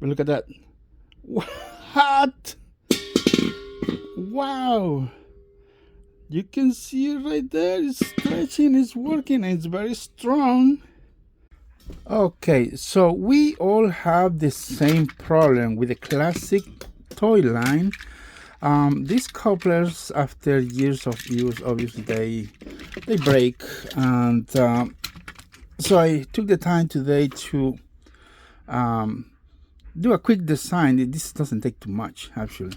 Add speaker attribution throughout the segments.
Speaker 1: But look at that. What? Wow. You can see it right there. It's stretching, it's working, and it's very strong. Okay, so we all have the same problem with the classic toy line. These couplers, after years of use, obviously they break, and so I took the time today to do a quick design. This doesn't take too much actually,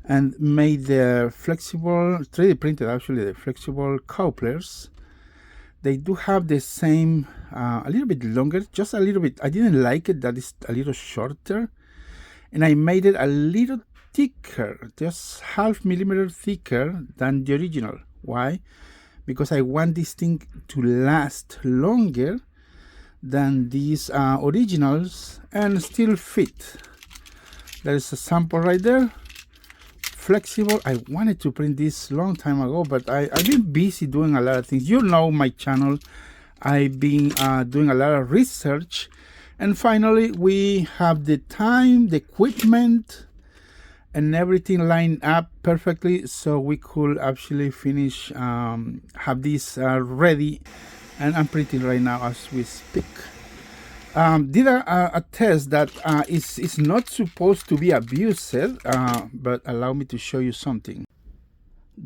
Speaker 1: and made the flexible 3D printed actually the flexible couplers. They do have the same, a little bit longer, just a little bit. I didn't like it that it's a little shorter, and I made it a little thicker, just 0.5 millimeter thicker than the original. Why? Because I want this thing to last longer than these originals and still fit. There is a sample right there. Flexible. I wanted to print this long time ago, but I've been busy doing a lot of things. You know my channel. I've been doing a lot of research, and finally we have the time, the equipment, and everything lined up perfectly, so we could actually finish, have this ready, and I'm printing right now as we speak. Did a test that is not supposed to be abused, but allow me to show you something.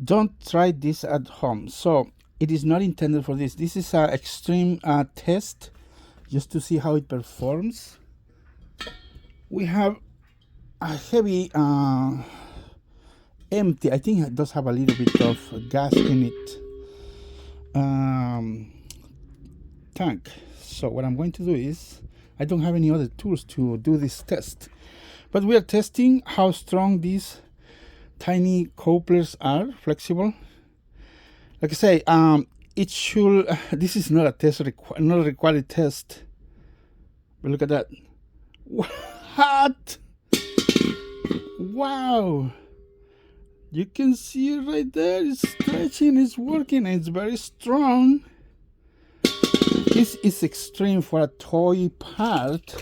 Speaker 1: Don't try this at home. So it is not intended for this. This is an extreme test just to see how it performs. We have a heavy empty, I think it does have a little bit of gas in it, tank. So what I'm going to do is, I don't have any other tools to do this test, but we are testing how strong these tiny couplers are, flexible. Like I say, it should, this is not a test, not a required test, but look at that. What? Wow. You can see it right there. It's stretching, it's working, and it's very strong. This is extreme for a toy part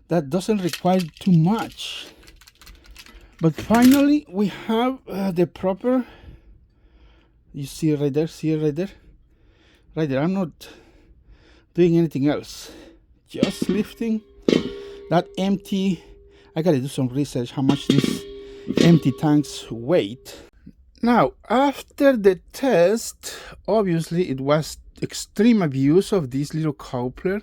Speaker 1: that doesn't require too much. But finally, we have the proper, you see it right there, see it right there? Right there, I'm not doing anything else. Just lifting that empty, I gotta do some research how much these empty tanks weight. Now, after the test, obviously it was extreme abuse of this little coupler.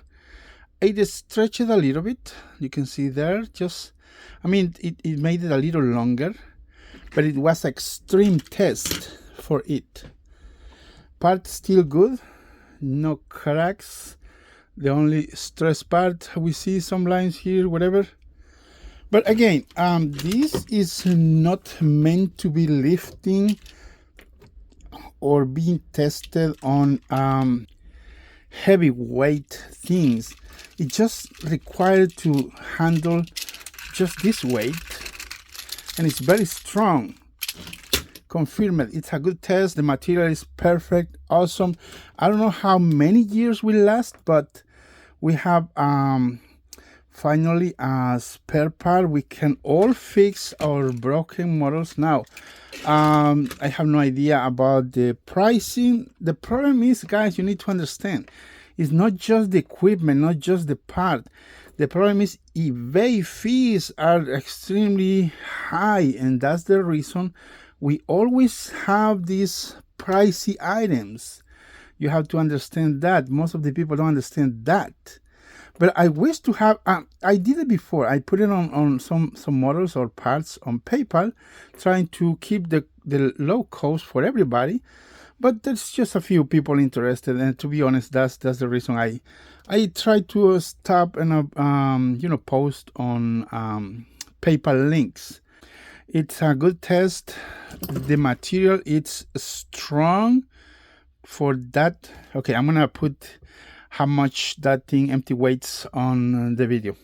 Speaker 1: I just stretched it a little bit. You can see there, just, I mean, it made it a little longer, but it was extreme test for it. Part still good, no cracks. The only stress part, we see some lines here, whatever. But again, this is not meant to be lifting or being tested on heavyweight things. It just required to handle just this weight, and it's very strong. Confirm it. It's a good test. The material is perfect, awesome. I don't know how many years will last, but we have finally a spare part. We can all fix our broken models now. I have no idea about the pricing. The problem is, guys, you need to understand, it's not just the equipment, not just the part. The problem is eBay fees are extremely high, and that's the reason we always have these pricey items. You have to understand that. Most of the people don't understand that. But I wish to have, I did it before. I put it on some models or parts on PayPal, trying to keep the low cost for everybody. But there's just a few people interested, and to be honest, that's the reason I try to stop and you know, post on PayPal links. It's a good test. The material, it's strong for that. Okay, I'm gonna put how much that thing empty weights on the video.